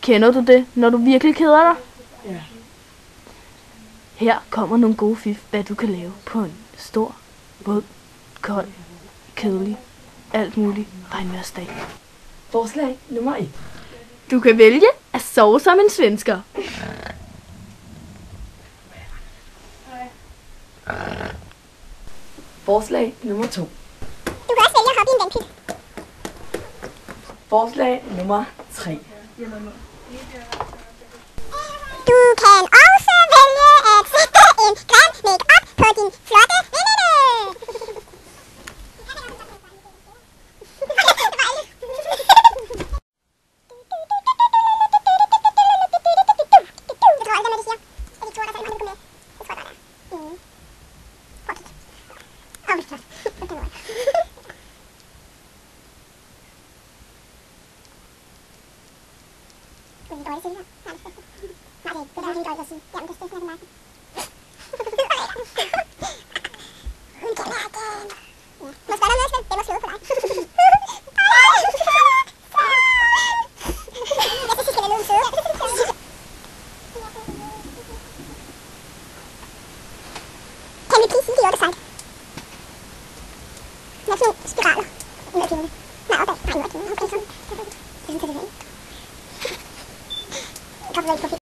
Kender du det, når du virkelig keder dig? Ja. Her kommer nogle gode fif, hvad du kan lave på en stor, våd, kold, kedelig, alt muligt regnværsdag. Forslag nummer 1. Du kan vælge at sove som en svensker. Forslag nummer 2. Du kan også vælge at hoppe i en vandpyt. Forslag nummer 3. Du kan også vælge at sætte en grim make-up på din flotte veninde. Kan vi please sige det other side? Lad os nu spiraler. Ud af kinderne. Nej, opad. Nej, ud af kinderne. Okay, sådan. Det er sådan, det er. Godt på